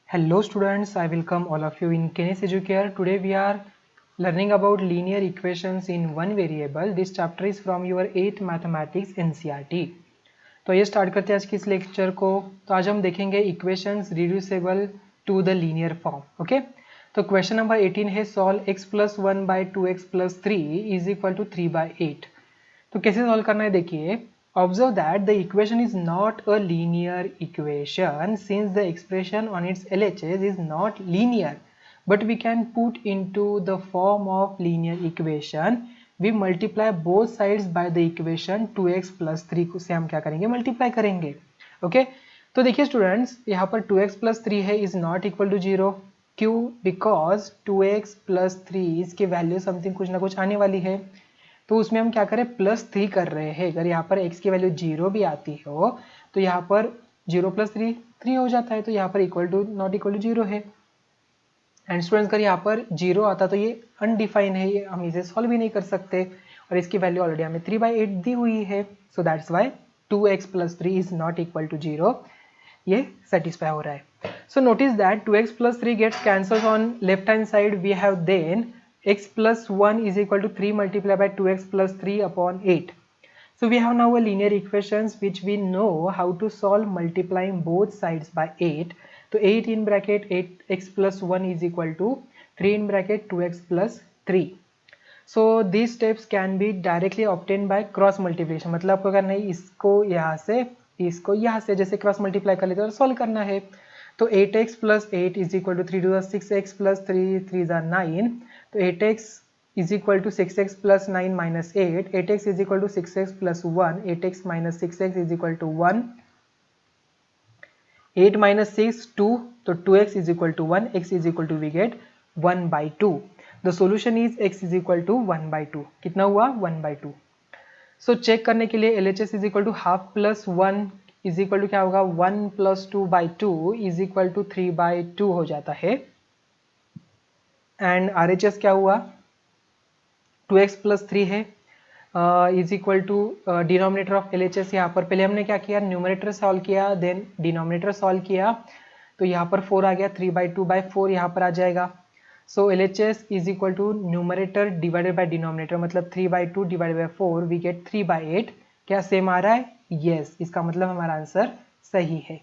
Hello students, I welcome all of you in Kenes Educare. Today we are learning about linear equations in one variable. This chapter is from your 8th mathematics NCERT. तो ये start करते हैं आज की इस lecture को। तो आज हम देखेंगे equations reducible to the linear form. Okay, तो क्वेश्चन नंबर 18 है solve x plus 1 by 2x plus 3 is equal to 3 by 8। तो कैसे सॉल्व करना है देखिए। Observe that the equation is not a linear equation since the expression on its LHS is not linear, but we can put into the form of linear equation. We multiply both sides by the equation 2x plus 3 से हम क्या करेंगे, multiply करेंगे। Okay, तो देखिए students, यहाँ पर 2x plus 3 है इज नॉट इक्वल टू 0। क्यों? बिकॉज 2x plus 3 इसकी वैल्यू समथिंग कुछ ना कुछ आने वाली है, तो उसमें हम क्या करें, +3 कर रहे हैं। अगर यहाँ पर x की वैल्यू 0 भी आती हो तो यहाँ पर 0 + 3 3 हो जाता है, तो यहाँ पर equal to not equal to 0 है। एंड स्टूडेंट्स, अगर यहाँ पर 0 आता तो ये अनडिफाइन है, ये हम इसे सॉल्व भी नहीं कर सकते, और इसकी वैल्यू ऑलरेडी हमें 3/8 दी हुई है। So that's why 2x + 3 is not equal to 0, ये सेटिस्फाई हो रहा है। So notice that 2x + 3 gets cancels on left hand side. We have then x plus 1 is equal to 3 multiplied by 2x plus 3 upon 8. So we have now a linear equations which we know how to solve multiplying both sides by 8. So 8 in bracket 8x plus 1 is equal to 3 in bracket 2x plus 3. So these steps can be directly obtained by cross multiplication. मतलब आपको करना है इसको यहाँ से, इसको यहाँ से जैसे क्रॉस मल्टीप्लाई कर लेते हैं और सॉल्व करना है। तो 8x plus 8 is equal to 3 to the 6x plus 3 3 is 9. तो 8x is equal to 6x plus 9 minus 8. 8x is equal to 6x plus 1. 8x minus 6x is equal to 1. 8 minus 6 2. तो 2x is equal to 1. x is equal to we get 1/2. The solution is x is equal to 1/2. कितना हुआ? 1/2. So check करने के लिए LHS is equal to half plus 1 is equal to क्या होगा, 1 + 2/2 is equal to 3/2 हो जाता है। एंड RHS क्या हुआ, 2x + 3 है is equal to denominator of LHS। यहाँ पर पहले हमने क्या किया, न्यूमरेटर सॉल्व किया, देन डिनोमिनेटर सॉल्व किया, तो यहाँ पर 4 आ गया, 3/2/4 यहाँ पर आ जाएगा। So LHS is equal to numerator divided by denominator, मतलब 3/2 डिवाइडेड बाय 4 वी गेट 3/8। क्या सेम आ रहा है? यस, इसका मतलब हमारा आंसर सही है।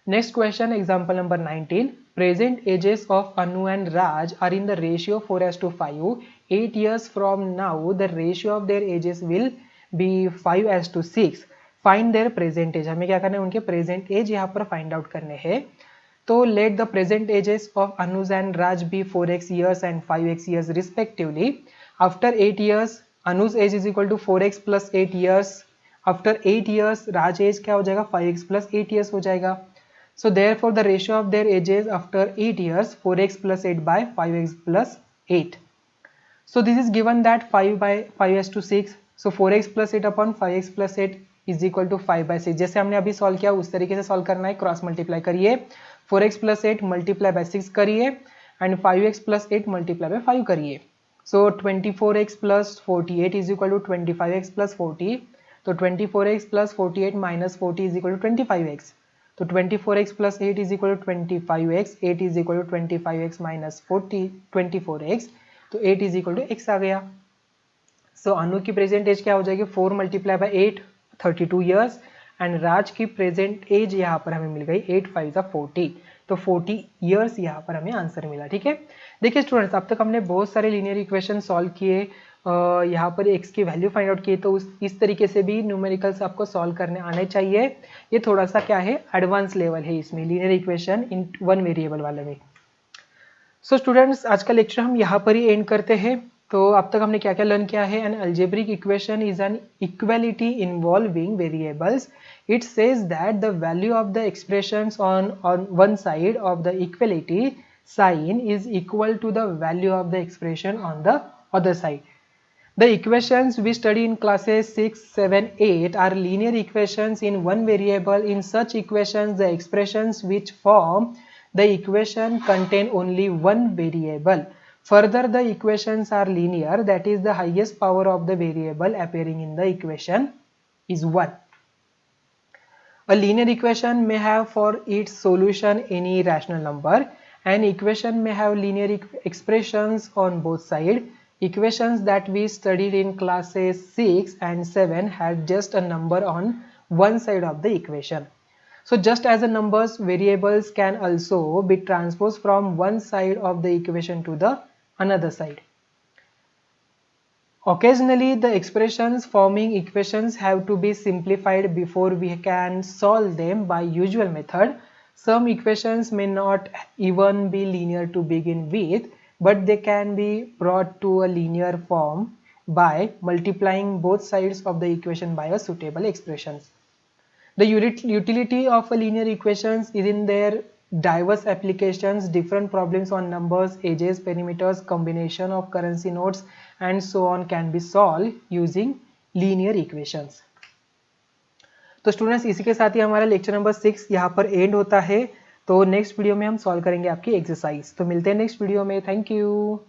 Next question, example number 19। Present ages of Anu and Raj are in the ratio 4:5। 8 years from now the ratio of their ages will be 5:6। Find their present age. हमें क्या करना है, उनके प्रेजेंट एज यहाँ पर फाइंड आउट करने हैं। तो let the present ages of Anuj and Raj be 4x years and 5x years respectively. After 8 years Anuj age is equal to 4x + 8 years. After 8 years Raj age क्या हो जाएगा, 5x + 8 years हो जाएगा। So therefore the ratio of their ages after 8 years 4x + 8 by 5x + 8. So this is given that 5/5:6. So 4x + 8 upon 5x + 8 is equal to 5/6। जैसे हमने अभी solve किया उस तरीके से सॉल्व करना है। क्रॉस मल्टीप्लाई करिए, 4x + 8 मल्टीप्लाई बाय 6 करिए एंड 5x + 8 मल्टीप्लाई बाय 5 करिए। So 24x + 48 is equal to 25x + 40। तो 24x + 48 minus 40 is equal to 25x. तो 24x + 8 is equal to 25x. 8 is equal to 25x minus 24x. तो 8 is equal to x आ गया। सो अनु की present as क्या हो जाएगी, 4 × 8 32 years। And राज की present as यहाँ पर हमें मिल गई 8 × 5 = 40। तो 40 years यहाँ पर हमें आंसर मिला। ठीक है, देखिए स्टूडेंट्स, अब तक हमने बहुत सारे लीनियर इक्वेशन सॉल्व किए, यहाँ पर x की वैल्यू फाइंड आउट किए। तो इस तरीके से भी न्यूमेरिकल्स आपको सॉल्व करने आने चाहिए। ये थोड़ा सा क्या है, एडवांस लेवल है इसमें, linear equation in one variable वाले में। सो स्टूडेंट्स, आज का लेक्चर हम यहाँ पर ही एंड करते हैं। तो अब तक हमने क्या क्या लर्न किया है। An algebraic equation is an equality involving variables. It says that the value of the expressions on one side of the equality sign is equal to the value of the expression on the other side. The equations we study in classes 6, 7, 8 are linear equations in one variable. In such equations, the expressions which form the equation contain only one variable. Further, the equations are linear, that is the highest power of the variable appearing in the equation is 1. A linear equation may have for its solution any rational number. An equation may have linear expressions on both sides. Equations that we studied in classes 6 and 7 had just a number on one side of the equation. So just as the numbers, variables can also be transposed from one side of the equation to the another side. Occasionally, the expressions forming equations have to be simplified before we can solve them by usual method. Some equations may not even be linear to begin with, but they can be brought to a linear form by multiplying both sides of the equation by a suitable expressions. The utility of a linear equations is in their diverse applications. Different problems on numbers, edges, perimeters, combination of currency notes and so on can be solved using linear equations. तो students इसी के साथ ही हमारा lecture number 6 यहाँ पर and होता है. तो नेक्स्ट वीडियो में हम सॉल्व करेंगे आपकी एक्सरसाइज. तो मिलते हैं नेक्स्ट वीडियो में. Thank you.